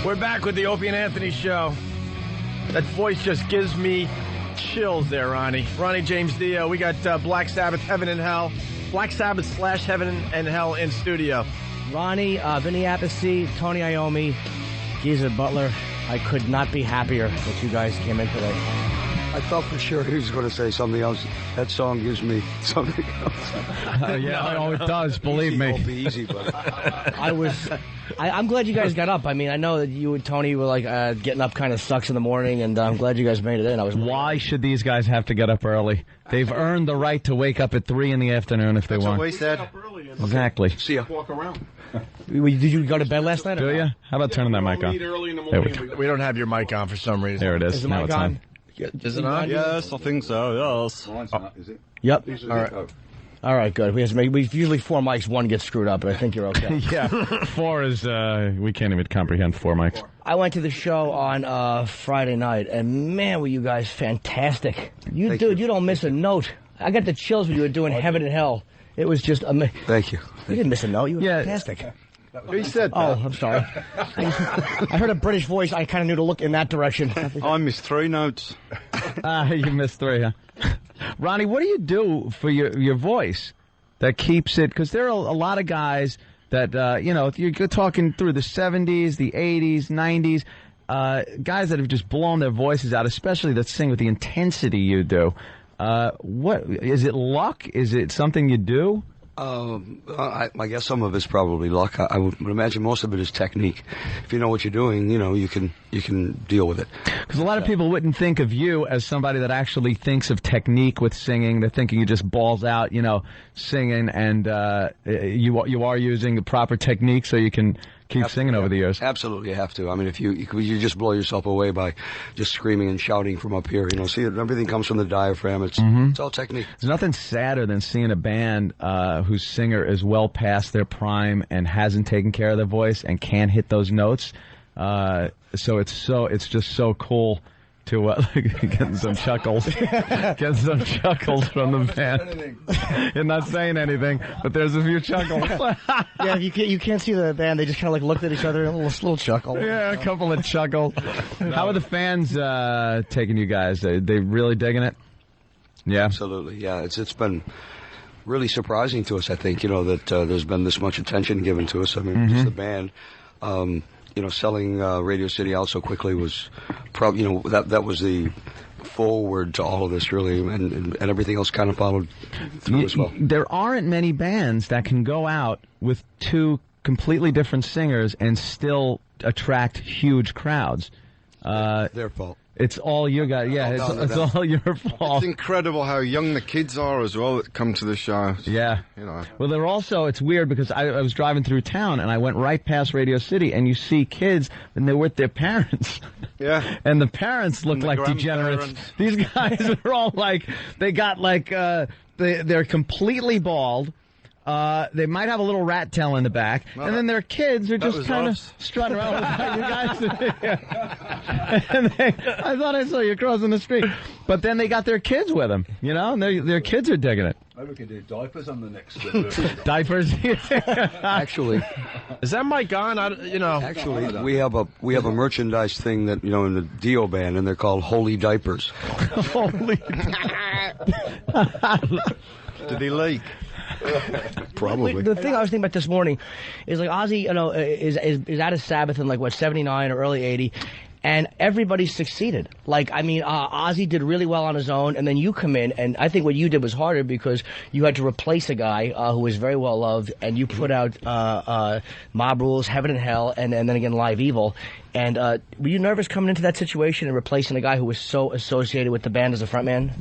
We're back with the Opie and Anthony show. That voice just gives me chills there, Ronnie. Ronnie James Dio. We got Black Sabbath, Heaven and Hell. Black Sabbath / Heaven and Hell in studio. Ronnie, Vinny Appice, Tony Iommi, Geezer Butler. I could not be happier that you guys came in today. I thought for sure he was going to say something else. That song gives me something else. It does. Believe me. Easy, but I'm glad you guys got up. I mean, I know that you and Tony were like getting up kind of sucks in the morning, and I'm glad you guys made it in. Why should these guys have to get up early? They've earned the right to wake up at 3 in the afternoon if they want. That's what we said. Exactly. See ya. Walk around. Did you go to bed last night? Do you? How about turning that mic on? Early in the morning. We don't have your mic on for some reason. There it is. Is the Now mic it's on? Is it on? Yes, I think so, yes. Mine's not, is it? Yep. All right. All right, good. We usually 4 mics, 1 gets screwed up, but I think you're okay. Yeah. 4 is, we can't even comprehend 4 mics. I went to the show on Friday night, and man, were you guys fantastic. You don't miss a note. I got the chills when you were doing Heaven and Hell. It was just amazing. Thank you. You didn't miss a note. You were fantastic. He said that. Oh, I'm sorry. I heard a British voice. I kind of knew to look in that direction. I missed 3 notes. You missed 3, huh? Ronnie, what do you do for your voice that keeps it? Because there are a lot of guys that, you're talking through the 70s, the 80s, 90s, guys that have just blown their voices out, especially that sing with the intensity you do. What is it? Luck? Is it something you do? I guess some of it's probably luck. I would imagine most of it is technique. If you know what you're doing, you can deal with it. Because a lot of people wouldn't think of you as somebody that actually thinks of technique with singing. They're thinking you just balls out, singing, and you are using the proper technique so you can keep singing over the years. Absolutely, you have to. I mean, if you just blow yourself away by just screaming and shouting from up here. See, everything comes from the diaphragm. It's all technique. There's nothing sadder than seeing a band whose singer is well past their prime and hasn't taken care of their voice and can't hit those notes. So it's just so cool to getting some chuckles, get some chuckles from the band. You're not saying anything, but there's a few chuckles. Yeah, you can't see the band. They just kind of looked at each other and a little chuckle. Yeah, a couple of chuckles. How are the fans taking you guys? They really digging it? Yeah, absolutely. Yeah, it's been really surprising to us. I think that there's been this much attention given to us. I mean, just the band. Selling Radio City out so quickly was probably, that was the forward to all of this, really, and everything else kind of followed through as well. There aren't many bands that can go out with 2 completely different singers and still attract huge crowds. Their fault. It's all you guys. Yeah, it's all your fault. It's incredible how young the kids are as well that come to the show. Yeah. Well, they're also, it's weird because I was driving through town and I went right past Radio City and you see kids and they're with their parents. Yeah. And the parents look like degenerates. These guys are all like, they got like, they're completely bald. They might have a little rat tail in the back, and then their kids are just kind of strutting around. You guys, and I thought I saw you crossing the street, but then they got their kids with them, and their kids are digging it. Maybe we can do diapers on the next. Diapers. Actually, is that mic on? Actually, we have a merchandise thing that in the Dio band, and they're called Holy Diapers. Holy. Did he leak? Probably. The thing I was thinking about this morning is like Ozzy, is out of Sabbath in like 79 or early 80, and everybody succeeded. Like, I mean, Ozzy did really well on his own, and then you come in, and I think what you did was harder because you had to replace a guy who was very well loved, and you put out Mob Rules, Heaven and Hell, and then again Live Evil. And were you nervous coming into that situation and replacing a guy who was so associated with the band as a frontman?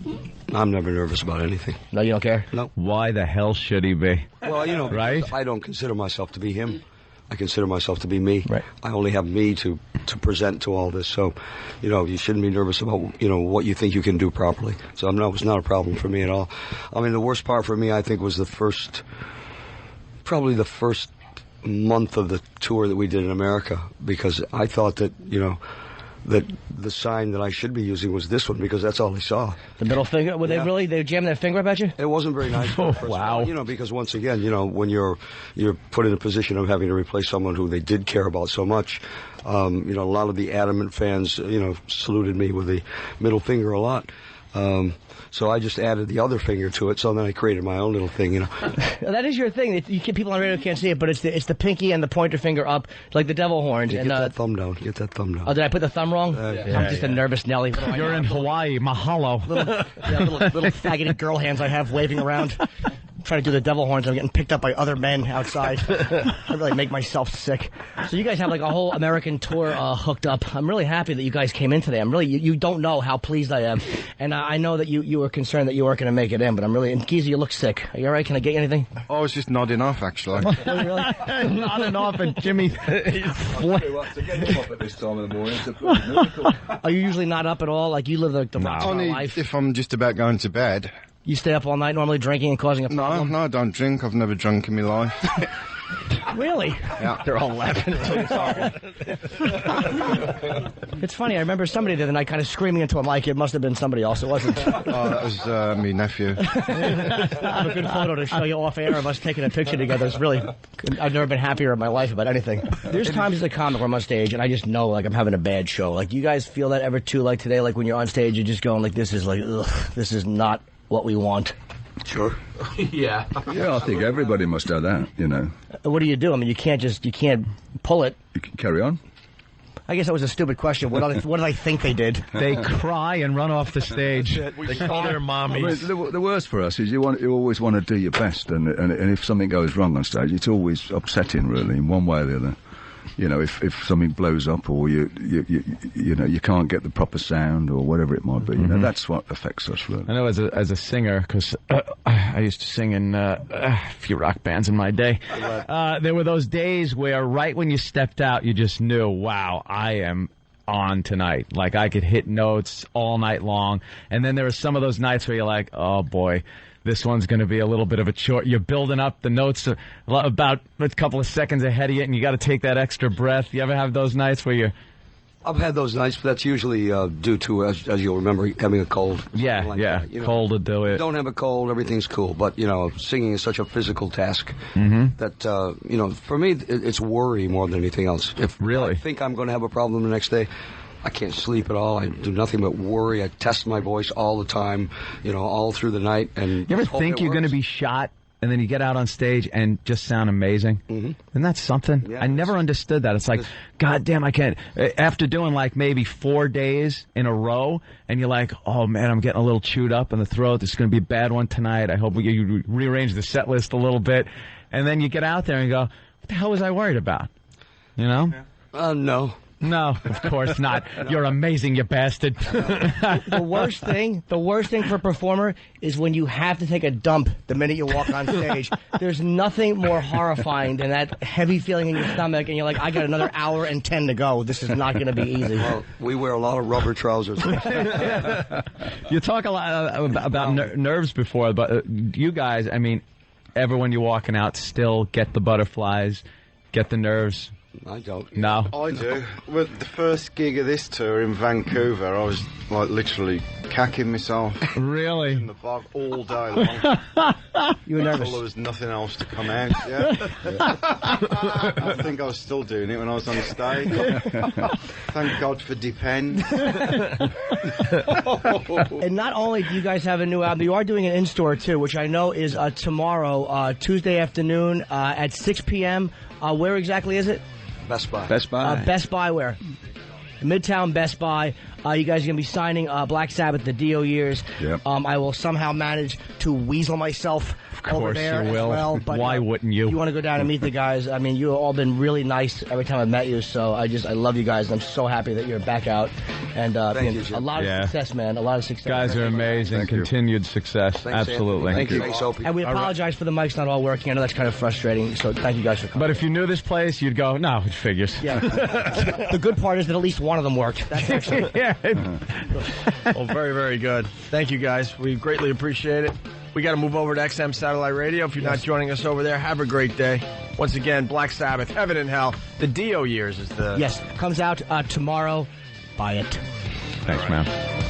I'm never nervous about anything. No, you don't care? No. Why the hell should he be? Well, right? I don't consider myself to be him. I consider myself to be me. Right. I only have me to present to all this. So, you shouldn't be nervous about, what you think you can do properly. So it's not a problem for me at all. I mean, the worst part for me, I think, was probably the first month of the tour that we did in America, because I thought that, that the sign that I should be using was this one because that's all they saw. The middle finger? Were they jamming their finger up at you? It wasn't very nice. Wow. Because once again, when you're put in a position of having to replace someone who they did care about so much, a lot of the adamant fans, saluted me with the middle finger a lot. So I just added the other finger to it, so then I created my own little thing, That is your thing. People on radio can't see it, but it's the pinky and the pointer finger up, like the devil horns. Get that thumb down. Get that thumb down. Oh, did I put the thumb wrong? I'm just a nervous Nelly. You're in Hawaii. Mahalo. Little faggoty girl hands I have waving around. Trying to do the devil horns. I'm getting picked up by other men outside. I really make myself sick. So you guys have like a whole American tour hooked up. I'm really happy that you guys came in today. I'm really, you don't know how pleased I am. And I know that you were concerned that you weren't going to make it in, but I'm really, and Geezy, you look sick. Are you all right? Can I get you anything? I was just nodding off, actually. Really? Nodding off, and Jimmy. To get him up at this time of the morning, it's a bloody miracle. Are you usually not up at all? Like you live the rock star Only life? if I'm just about going to bed. You stay up all night normally drinking and causing a problem? No, I don't drink. I've never drunk in my life. Really? Yeah. They're all laughing. It's funny. I remember somebody the other night kind of screaming into a mic. It must have been somebody else. It wasn't. Oh, that was my nephew. I have a good photo to show you off air of us taking a picture together. It's really, I've never been happier in my life about anything. There's times as a comic where I'm on stage and I just know like I'm having a bad show. Like, do you guys feel that ever too? Like today, like when you're on stage, you're just going like, this is like, ugh, this is not what we want. Sure. Yeah. Yeah, I think everybody must have that, What do you do? I mean, you can't pull it. You can carry on. I guess that was a stupid question. What did I think they did? They cry and run off the stage. They call their mommies. The worst for us is you always want to do your best, and if something goes wrong on stage, it's always upsetting, really, in one way or the other. If something blows up or you can't get the proper sound or whatever it might be, that's what affects us, really. I know as a singer, because I used to sing in a few rock bands in my day. There were those days where right when you stepped out, you just knew, wow, I am on tonight. Like I could hit notes all night long. And then there were some of those nights where you're like, oh boy, this one's going to be a little bit of a chore. You're building up, the notes are about a couple of seconds ahead of you, and you got to take that extra breath. You ever have those nights where you're... I've had those nights, but that's usually due to, as you'll remember, having a cold. Yeah, that. Cold to do it. Don't have a cold, everything's cool. But, singing is such a physical task that, for me, it's worry more than anything else. If really? I think I'm going to have a problem the next day, I can't sleep at all. I do nothing but worry. I test my voice all the time, all through the night. And you ever think you're going to be shot, and then you get out on stage and just sound amazing? Mm-hmm. Isn't that something? Yeah, I never understood that. It's like, God damn, I can't. After doing like maybe 4 days in a row, and you're like, oh man, I'm getting a little chewed up in the throat. This is going to be a bad one tonight. I hope you rearrange the set list a little bit. And then you get out there and go, what the hell was I worried about? No. No, of course not. You're amazing, you bastard. The worst thing for a performer is when you have to take a dump the minute you walk on stage. There's nothing more horrifying than that heavy feeling in your stomach, and you're like, I got another hour and 10 to go. This is not going to be easy. Well, we wear a lot of rubber trousers. You talk a lot about nerves before, but you guys, I mean, ever when you're walking out, still get the butterflies, get the nerves? I don't. No. I do. Well, the first gig of this tour in Vancouver, I was like literally cacking myself. Really? In the bog all day long. You were nervous? There was nothing else to come out. Yeah. I think I was still doing it when I was on stage. Thank God for Depend. And not only do you guys have a new album, you are doing an in-store too, which I know is tomorrow, Tuesday afternoon at 6 p.m. Where exactly is it? Best Buy. Best Buy where? Midtown Best Buy. You guys are going to be signing Black Sabbath, the Dio years. Yep. I will somehow manage to weasel myself over there you will. as well. But, why wouldn't you? You want to go down and meet the guys. I mean, you have all been really nice every time I've met you, so I love you guys, and I'm so happy that you're back out. And Thank you, a lot of success, man. A lot of success. Guys are amazing. Thank you. Continued success. Thanks, Absolutely. Thank you. Thanks, Opie. And we apologize for the mics not all working. I know that's kind of frustrating, so thank you guys for coming. But if you knew this place, you'd go, no, it figures. Yeah. The good part is that at least one of them worked. That's actually... Yeah. Well, very, very good. Thank you, guys. We greatly appreciate it. We got to move over to XM Satellite Radio. If you're not joining us over there, have a great day. Once again, Black Sabbath, Heaven and Hell. The Dio years is the... Yes, comes out tomorrow. Buy it. Thanks, man.